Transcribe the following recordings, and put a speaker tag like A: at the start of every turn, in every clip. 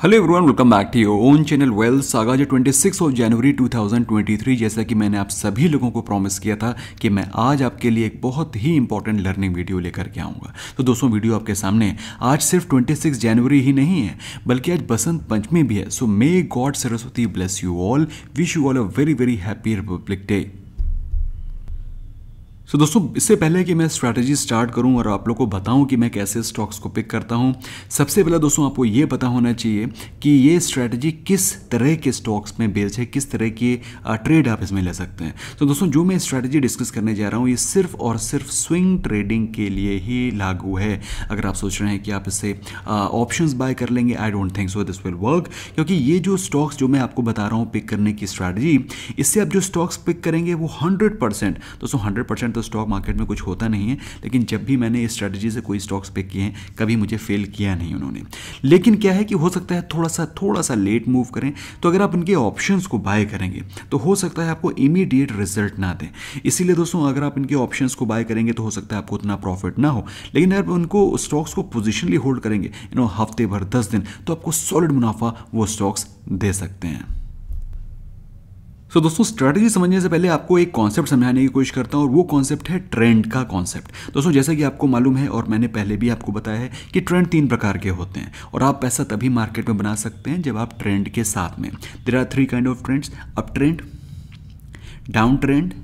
A: Hello everyone, welcome back to your own channel wealth saga. जो 26 जनवरी 2023, जैसा कि मैंने आप सभी लोगों को प्रॉमिस किया था कि मैं आज आपके लिए एक बहुत ही इंपॉर्टेंट लर्निंग वीडियो लेकर के आऊँगा। तो दोस्तों, वीडियो आपके सामने है। आज सिर्फ 26 जनवरी ही नहीं है, बल्कि आज बसंत पंचमी भी है। So may god Saraswati bless you all, wish you all a very very happy Republic Day. तो दोस्तों, इससे पहले कि मैं स्ट्रैटेजी स्टार्ट करूं और आप लोग को बताऊं कि मैं कैसे स्टॉक्स को पिक करता हूं, सबसे पहले दोस्तों आपको ये पता होना चाहिए कि ये स्ट्रैटेजी किस तरह के स्टॉक्स में बेस्ड है, किस तरह के ट्रेड आप इसमें ले सकते हैं। तो दोस्तों, जो मैं स्ट्रैटेजी डिस्कस करने जा रहा हूं, ये सिर्फ और सिर्फ स्विंग ट्रेडिंग के लिए ही लागू है। अगर आप सोच रहे हैं कि आप इससे ऑप्शंस बाय कर लेंगे, I don't think so this will work, क्योंकि ये जो स्टॉक्स जो मैं आपको बता रहा हूँ पिक करने की स्ट्रैटेजी, इससे आप जो स्टॉक्स पिक करेंगे वो 100%, दोस्तों 100% स्टॉक मार्केट में कुछ होता नहीं है, लेकिन जब भी मैंने इस स्ट्रैटेजी से कोई स्टॉक्स पिक किए हैं, कभी मुझे फेल किया नहीं उन्होंने। लेकिन क्या है कि हो सकता है थोड़ा सा लेट मूव करें, तो अगर आप इनके ऑप्शंस को बाय करेंगे तो हो सकता है आपको इमीडिएट रिजल्ट ना दें। इसीलिए दोस्तों, अगर आप इनके ऑप्शंस को बाय करेंगे तो हो सकता है आपको उतना प्रॉफिट ना हो, लेकिन अगर उनको स्टॉक्स को पोजिशनली होल्ड करेंगे हफ्ते भर 10 दिन, तो आपको सॉलिड मुनाफा वो स्टॉक्स दे सकते हैं। तो दोस्तों, स्ट्रैटेजी समझने से पहले आपको एक कॉन्सेप्ट समझाने की कोशिश करता हूं, और वो कॉन्सेप्ट है ट्रेंड का कॉन्सेप्ट। दोस्तों, जैसा कि आपको मालूम है और मैंने पहले भी आपको बताया है कि ट्रेंड 3 प्रकार के होते हैं, और आप पैसा तभी मार्केट में बना सकते हैं जब आप ट्रेंड के साथ में। There are 3 kind of trends: up trend, down trend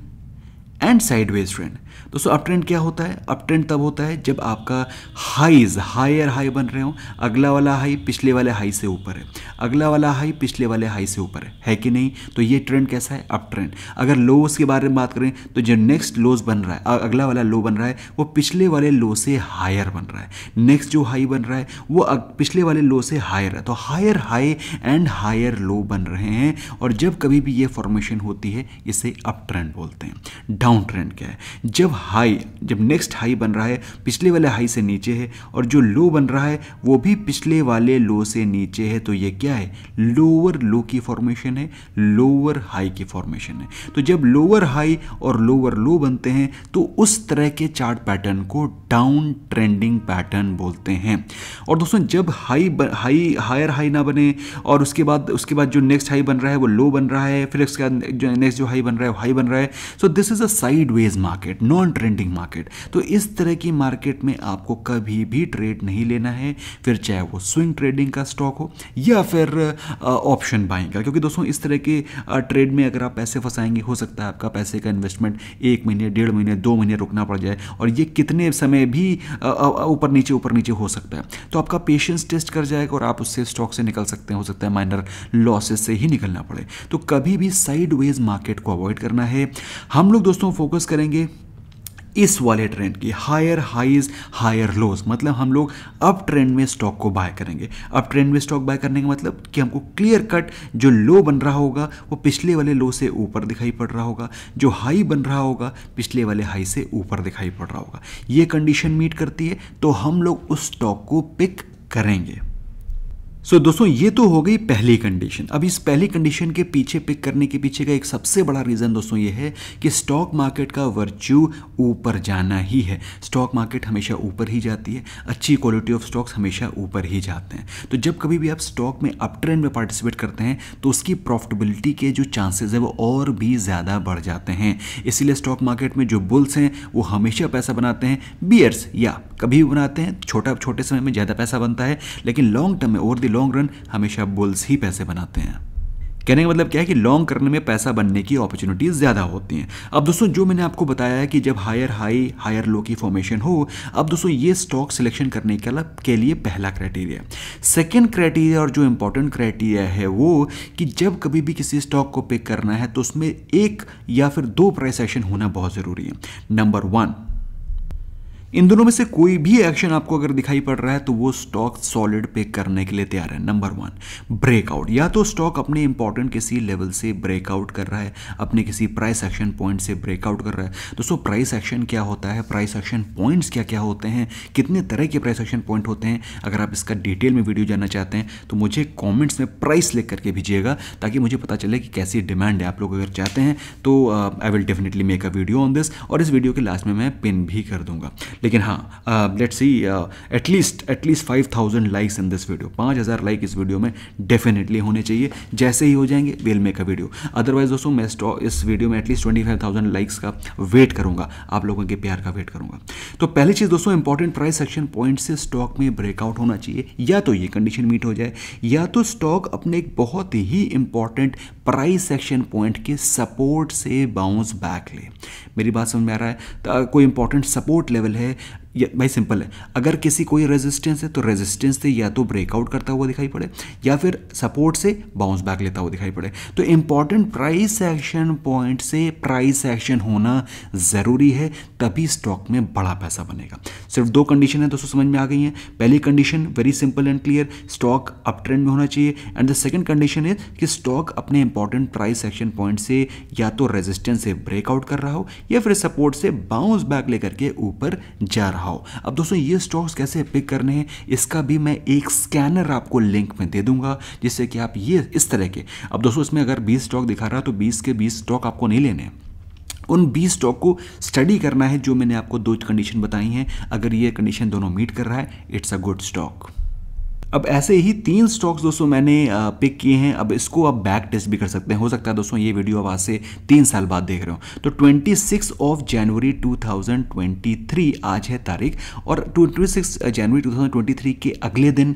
A: and sideways trend. दोस्तों, अप ट्रेंड क्या होता है? अप ट्रेंड तब होता है जब आपका हायर हाई बन रहे हो, अगला वाला हाई पिछले वाले हाई से ऊपर है, अगला वाला हाई पिछले वाले हाई से ऊपर है कि नहीं? तो ये ट्रेंड कैसा है? Up trend. अगर लोस के बारे में बात करें तो जो नेक्स्ट लोस बन रहा है, अगला वाला लो बन रहा है, वो पिछले वाले लो से हायर बन रहा है। नेक्स्ट जो हाई बन रहा है वो पिछले वाले लो से हायर है। तो higher high and higher low बन रहे हैं, और जब कभी भी ये फॉर्मेशन होती है इसे अप ट्रेंड बोलते हैं। डाउन ट्रेंड क्या है? जब नेक्स्ट हाई बन रहा है पिछले वाले हाई से नीचे है, और जो लो बन रहा है वो भी पिछले वाले लो से नीचे है, तो ये क्या है? लोअर लो की फॉर्मेशन है, लोअर हाई की फॉर्मेशन है। तो जब लोअर हाई और लोअर लो बनते हैं तो उस तरह के चार्ट पैटर्न को डाउन ट्रेंडिंग पैटर्न बोलते हैं। और दोस्तों, जब हायर हाई ना बने और उसके बाद जो नेक्स्ट हाई बन रहा है वो लो बन रहा है, फिर उसके बाद जो नेक्स्ट जो हाई बन रहा है वो हाई बन रहा है, so this is a sideways market, non trending market. तो इस तरह की मार्केट में आपको कभी भी ट्रेड नहीं लेना है, फिर चाहे वो स्विंग ट्रेडिंग का स्टॉक हो या फिर ऑप्शन बाइंग का, क्योंकि दोस्तों इस तरह के ट्रेड में अगर आप पैसे फंसाएंगे, हो सकता है आपका पैसे का इन्वेस्टमेंट 1 महीने, 1.5 महीने, 2 महीने रुकना पड़ जाए, और ये कितने समय भी ऊपर नीचे हो सकता है। तो आपका पेशेंस टेस्ट कर जाएगा और आप उससे स्टॉक से निकल सकते हैं, हो सकता है माइनर लॉसेस से ही निकलना पड़े। तो कभी भी साइडवेज मार्केट को अवॉइड करना है। हम लोग दोस्तों फोकस करेंगे इस वाले ट्रेंड की, हायर हाइज हायर लोज, मतलब हम लोग अप ट्रेंड में स्टॉक को बाय करेंगे। अप ट्रेंड में स्टॉक बाय करने का मतलब कि हमको क्लियर कट जो लो बन रहा होगा वो पिछले वाले लो से ऊपर दिखाई पड़ रहा होगा, जो हाई बन रहा होगा पिछले वाले हाई से ऊपर दिखाई पड़ रहा होगा। ये कंडीशन मीट करती है तो हम लोग उस स्टॉक को पिक करेंगे। सो दोस्तों, ये तो हो गई पहली कंडीशन। अब इस पहली कंडीशन के पीछे पिक करने के पीछे का एक सबसे बड़ा रीज़न दोस्तों ये है कि स्टॉक मार्केट का वर्च्यू ऊपर जाना ही है। स्टॉक मार्केट हमेशा ऊपर ही जाती है, अच्छी क्वालिटी ऑफ स्टॉक्स हमेशा ऊपर ही जाते हैं। तो जब कभी भी आप स्टॉक में अप ट्रेंड में पार्टिसिपेट करते हैं तो उसकी प्रॉफिटेबिलिटी के जो चांसेस है वो और भी ज़्यादा बढ़ जाते हैं। इसीलिए स्टॉक मार्केट में जो बुल्स हैं वो हमेशा पैसा बनाते हैं, बियर्स या कभी भी बनाते हैं, छोटे समय में ज़्यादा पैसा बनता है, लेकिन लॉन्ग टर्म में ओवर द लॉन्ग रन हमेशा बुल्स ही पैसे बनाते हैं। कहने का मतलब क्या है कि लॉन्ग करने में पैसा बनने की अपॉर्चुनिटीज ज़्यादा होती हैं। अब दोस्तों, जो मैंने आपको बताया है कि जब हायर हाई हायर लो की फॉर्मेशन हो, अब दोस्तों ये स्टॉक सिलेक्शन करने के लिए पहला क्राइटेरिया। सेकंड क्राइटेरिया और जो इंपॉर्टेंट क्राइटेरिया है वो कि जब कभी भी किसी स्टॉक को पिक करना है तो उसमें 1 या फिर 2 प्राइस एक्शन होना बहुत ज़रूरी है। नंबर 1, इन दोनों में से कोई भी एक्शन आपको अगर दिखाई पड़ रहा है तो वो स्टॉक सॉलिड पिक करने के लिए तैयार है। नंबर 1, ब्रेकआउट, या तो स्टॉक अपने इंपॉर्टेंट किसी लेवल से ब्रेकआउट कर रहा है, अपने किसी प्राइस एक्शन पॉइंट से ब्रेकआउट कर रहा है। दोस्तों, प्राइस एक्शन क्या होता है, प्राइस एक्शन पॉइंट्स क्या क्या होते हैं, कितने तरह के प्राइस एक्शन पॉइंट होते हैं, अगर आप इसका डिटेल में वीडियो जानना चाहते हैं तो मुझे कॉमेंट्स में प्राइस लिख करके भेजिएगा, ताकि मुझे पता चले कि कैसी डिमांड है। आप लोग अगर चाहते हैं तो I will definitely make a video on this, और इस वीडियो के लास्ट में मैं पिन भी कर दूंगा। लेकिन हाँ, let's see at least 5000 likes in this video, 5000 like इस वीडियो में डेफिनेटली होने चाहिए। जैसे ही हो जाएंगे will make a video. Otherwise दोस्तों मैं इस वीडियो में एटलीस्ट 25,000 लाइक्स का वेट करूंगा, आप लोगों के प्यार का वेट करूंगा। तो पहली चीज़ दोस्तों, इंपॉर्टेंट प्राइस एक्शन पॉइंट से स्टॉक में ब्रेकआउट होना चाहिए, या तो ये कंडीशन मीट हो जाए, या तो स्टॉक अपने एक बहुत ही इंपॉर्टेंट प्राइस एक्शन पॉइंट के सपोर्ट से बाउंस बैक ले। मेरी बात समझ में आ रहा है? तो कोई इंपॉर्टेंट सपोर्ट लेवल है, भाई सिंपल है, अगर किसी कोई रेजिस्टेंस है तो रेजिस्टेंस से या तो ब्रेकआउट करता हुआ दिखाई पड़े या फिर सपोर्ट से बाउंस बैक लेता हुआ दिखाई पड़े। तो इंपॉर्टेंट प्राइस एक्शन पॉइंट से प्राइस एक्शन होना ज़रूरी है, तभी स्टॉक में बड़ा पैसा बनेगा। सिर्फ 2 कंडीशन है दोस्तों, समझ में आ गई हैं। पहली condition very simple and clear, stock up trend में होना चाहिए, एंड द सेकंड कंडीशन है कि स्टॉक अपने इंपॉर्टेंट प्राइस एक्शन पॉइंट से या तो रेजिस्टेंस से ब्रेकआउट कर रहा हो या फिर सपोर्ट से बाउंस बैक लेकर के ऊपर जा रहा हो। अब दोस्तों ये स्टॉक्स कैसे पिक करने हैं, इसका भी मैं एक स्कैनर आपको लिंक में दे दूंगा, जिससे कि आप ये इस तरह के, अब दोस्तों इसमें अगर 20 स्टॉक दिखा रहा है तो 20 के 20 स्टॉक आपको नहीं लेने हैं, उन 20 स्टॉक को स्टडी करना है जो मैंने आपको 2 कंडीशन बताई हैं। अगर ये कंडीशन दोनों मीट कर रहा है, इट्स अ गुड स्टॉक। अब ऐसे ही 3 स्टॉक्स दोस्तों मैंने पिक किए हैं। अब इसको आप बैक टेस्ट भी कर सकते हैं। हो सकता है दोस्तों ये वीडियो आप आज से 3 साल बाद देख रहे हो। तो 26 जनवरी 2023 आज है तारीख, और 26 जनवरी 2023 के अगले दिन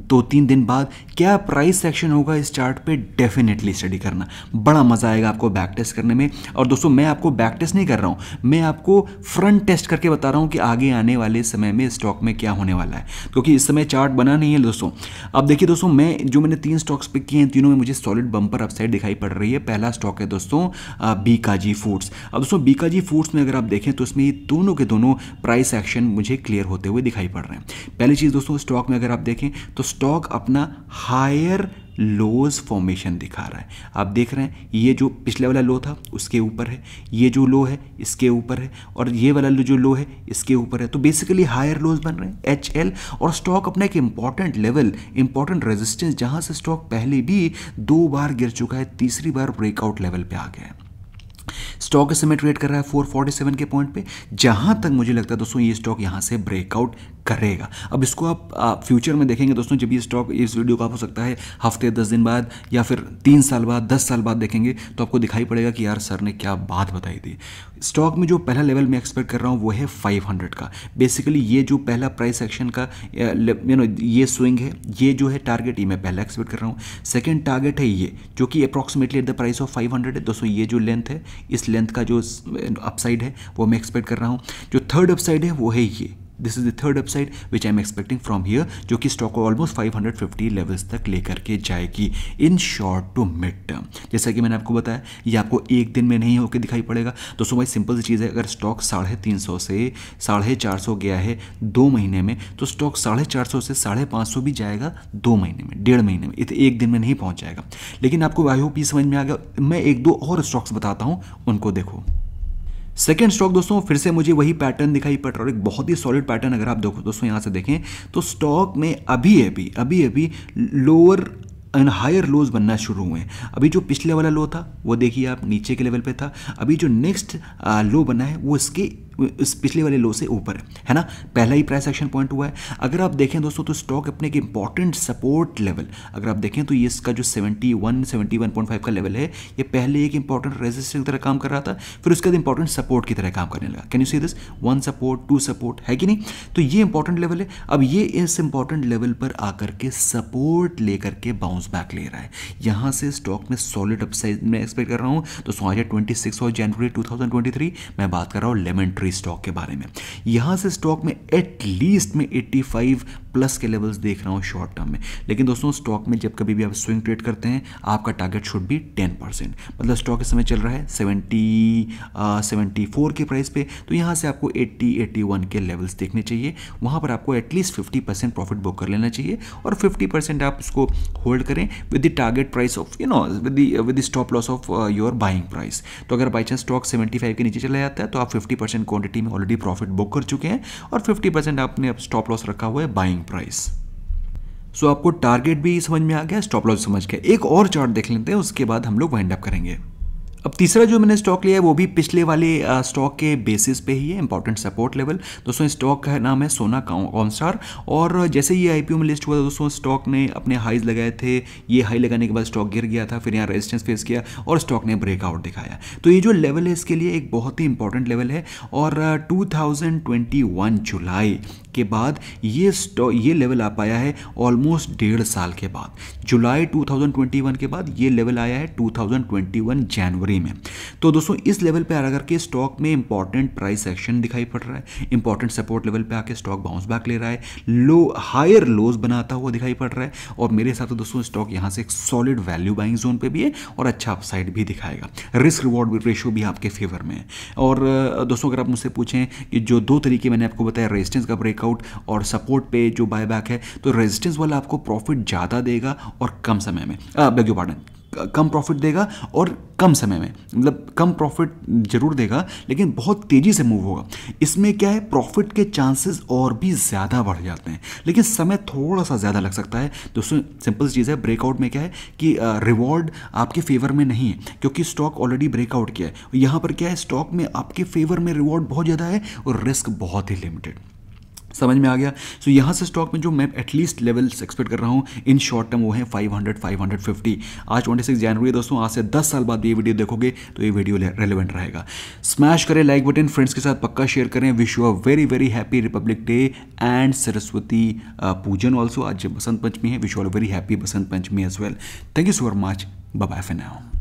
A: 2-3 दिन बाद क्या प्राइस एक्शन होगा इस चार्ट पे, डेफिनेटली स्टडी करना, बड़ा मजा आएगा आपको बैक टेस्ट करने में। और दोस्तों मैं आपको बैक टेस्ट नहीं कर रहा हूँ, मैं आपको फ्रंट टेस्ट करके बता रहा हूँ कि आगे आने वाले समय में स्टॉक में क्या होने वाला है, क्योंकि इस समय चार्ट बना नहीं है दोस्तों। अब देखिए दोस्तों, मैंने 3 स्टॉक्स पिक किए हैं, तीनों में मुझे सॉलिड बम्पर अपसाइड दिखाई पड़ रही है। पहला स्टॉक है दोस्तों बीकाजी फूड्स। अब दोस्तों बीकाजी फूड्स में अगर आप देखें तो इसमें ये दोनों के दोनों प्राइस एक्शन मुझे क्लियर होते हुए दिखाई पड़ रहे हैं। पहली चीज़ दोस्तों, स्टॉक में अगर आप देखें तो स्टॉक अपना हायर लोज फॉर्मेशन दिखा रहा है। आप देख रहे हैं ये जो पिछले वाला लो था उसके ऊपर है, ये जो लो है इसके ऊपर है, और ये वाला जो लो है इसके ऊपर है। तो बेसिकली हायर लोज बन रहे हैं HL, और स्टॉक अपना एक इंपॉर्टेंट लेवल, इंपॉर्टेंट रेजिस्टेंस जहां से स्टॉक पहले भी 2 बार गिर चुका है, तीसरी बार ब्रेकआउट लेवल पे आ गया है। स्टॉक इस समय ट्रेड कर रहा है 447 के पॉइंट पे। जहां तक मुझे लगता है दोस्तों ये स्टॉक यहां से ब्रेकआउट करेगा। अब इसको आप फ्यूचर में देखेंगे दोस्तों, जब ये स्टॉक, इस वीडियो को आप हो सकता है हफ्ते 10 दिन बाद या फिर 3 साल बाद 10 साल बाद देखेंगे तो आपको दिखाई पड़ेगा कि यार सर ने क्या बात बताई थी। स्टॉक में जो पहला लेवल मैं एक्सपेक्ट कर रहा हूँ वो है 500 का। बेसिकली ये जो पहला प्राइस एक्शन का ये स्विंग है, ये जो है टारगेट, ये मैं पहला एक्सपेक्ट कर रहा हूँ। सेकेंड टारगेट है ये जो कि approximately at the price of 500 है दोस्तों। ये जो लेंथ है, इस लेंथ का जो अपसाइड है वो मैं एक्सपेक्ट कर रहा हूँ। जो थर्ड अपसाइड है वो है ये, this is the third upside which I am expecting from here, जो कि स्टॉक को ऑलमोस्ट 550 लेवल्स तक लेकर के जाएगी in short to mid term. जैसा कि मैंने आपको बताया, ये आपको एक दिन में नहीं होकर दिखाई पड़ेगा दोस्तों। भाई सिंपल सी चीज़ है, अगर स्टॉक 350 से 450 गया है 2 महीने में, तो स्टॉक 450 से 550 भी जाएगा 2 महीने में, 1.5 महीने में, एक दिन में नहीं पहुंच जाएगा। लेकिन आपको आई होप ये समझ में आ गया। मैं 1-2 और स्टॉक्स बताता हूँ, उनको देखो। सेकेंड स्टॉक दोस्तों, फिर से मुझे वही पैटर्न दिखाई पड़ रहा है, एक बहुत ही सॉलिड पैटर्न। अगर आप देखो दोस्तों यहाँ से देखें तो स्टॉक में अभी लोअर एंड हायर लोज बनना शुरू हुए हैं। अभी जो पिछले वाला लो था वो देखिए आप नीचे के लेवल पे था, अभी जो नेक्स्ट लो बना है वो इस पिछले वाले लो से ऊपर है ना, पहला ही प्राइस एक्शन पॉइंट हुआ है। अगर आप देखें दोस्तों तो स्टॉक अपने एक इंपॉर्टेंट सपोर्ट लेवल, अगर आप देखें तो ये इसका जो 71.5 का लेवल है, ये पहले एक इंपॉर्टेंट रेजिस्टेंस की तरह काम कर रहा था, फिर उसके बाद इंपॉर्टेंट सपोर्ट की तरह काम करने लगा। Can you see this, 1 support 2 support, है कि नहीं? तो ये इंपॉर्टेंट लेवल है। अब ये इस इंपॉर्टेंट लेवल पर आकर के सपोर्ट लेकर के बाउंस बैक ले रहा है। यहाँ से स्टॉक में सॉलिड अपसाइड में एक्सपेक्ट कर रहा हूँ। तो 26 जनवरी 2023 मैं बात कर रहा हूँ लेमन ट्री स्टॉक के बारे में। यहां से स्टॉक में एटलीस्ट में 85 प्लस के लेवल्स देख रहा हूं शॉर्ट टर्म में। लेकिन दोस्तों स्टॉक में जब कभी भी आप स्विंग ट्रेड करते हैं, आपका टारगेट शुड बी 10%। मतलब स्टॉक इस समय चल रहा है 74 के प्राइस पे, तो यहां से आपको 80-81 के लेवल्स देखने चाहिए। वहां पर आपको एटलीस्ट 50% प्रॉफिट बुक कर लेना चाहिए, और 50% आप उसको होल्ड करें with the target price of with the stop loss of your buying price. तो अगर बाई चांस स्टॉक 75 के नीचे चला जाता है तो आप 50% क्वांटिटी में ऑलरेडी प्रॉफिट बुक कर चुके हैं, और 50% आपने स्टॉप लॉस रखा हुआ है बाइंग प्राइस। सो आपको टारगेट भी समझ में आ गया, स्टॉप लॉस समझ गया। एक और चार्ट देख लेते हैं, उसके बाद हम लोग वाइंड अप करेंगे। अब तीसरा जो मैंने स्टॉक लिया है वो भी पिछले वाले स्टॉक के बेसिस पे ही है, इंपॉर्टेंट सपोर्ट लेवल। दोस्तों स्टॉक का नाम है सोना कॉनस्टार, और जैसे ये आईपीओ में लिस्ट हुआ था दोस्तों, स्टॉक ने अपने हाईज लगाए थे, ये हाई लगाने के बाद स्टॉक गिर गया था, फिर यहाँ रेजिस्टेंस फेस किया और स्टॉक ने ब्रेकआउट दिखाया। तो ये जो लेवल है इसके लिए एक बहुत ही इंपॉर्टेंट लेवल है, और 2021 जुलाई के बाद ये लेवल आ पाया है ऑलमोस्ट 1.5 साल के बाद। जुलाई 2021 के बाद ये लेवल आया है 2021 जनवरी में। तो दोस्तों इस लेवल पे आ करके स्टॉक में इंपॉर्टेंट प्राइस एक्शन दिखाई पड़ रहा है, इंपॉर्टेंट सपोर्ट लेवल पे आके स्टॉक बाउंस बैक ले रहा है, हायर लोज बनाता हुआ दिखाई पड़ रहा है, और मेरे हिसाब से दोस्तों स्टॉक यहाँ से एक सॉलिड वैल्यू बाइंग जोन पे भी है और अच्छा अपसाइड भी दिखाएगा। रिस्क रिवॉर्ड रेशियो भी आपके फेवर में है। और दोस्तों अगर आप मुझसे पूछें कि जो 2 तरीके मैंने आपको बताया, रेजिस्टेंस का ब्रेकआउट और सपोर्ट पे जो बायबैक है, तो रेजिस्टेंस वाला आपको प्रॉफिट ज़्यादा देगा और कम समय में, bag your pardon, come profit देगा और कम समय में, मतलब कम प्रॉफिट जरूर देगा लेकिन बहुत तेज़ी से मूव होगा। इसमें क्या है, प्रॉफिट के चांसेस और भी ज़्यादा बढ़ जाते हैं लेकिन समय थोड़ा सा ज़्यादा लग सकता है। दोस्तों सिंपल चीज़ है, ब्रेकआउट में क्या है कि रिवॉर्ड आपके फेवर में नहीं है क्योंकि स्टॉक ऑलरेडी ब्रेकआउट किया है। यहाँ पर क्या है, स्टॉक में आपके फेवर में रिवॉर्ड बहुत ज़्यादा है और रिस्क बहुत ही लिमिटेड। समझ में आ गया। सो यहाँ से स्टॉक में जो मैं एटलीस्ट लेवल्स एक्सपेक्ट कर रहा हूँ इन शॉर्ट टर्म वो है 500 550। आज 26 जनवरी दोस्तों, आज से 10 साल बाद भी ये वीडियो देखोगे तो ये वीडियो रेलेवेंट रहेगा। स्मैश करें लाइक बटन, फ्रेंड्स के साथ पक्का शेयर करें। Wish you a very very happy Republic day and Saraswati पूजन ऑल्सो। आज बसंत पंचमी है, wish you a very happy Basant Panchami as well. Thank you so much, bye bye for now.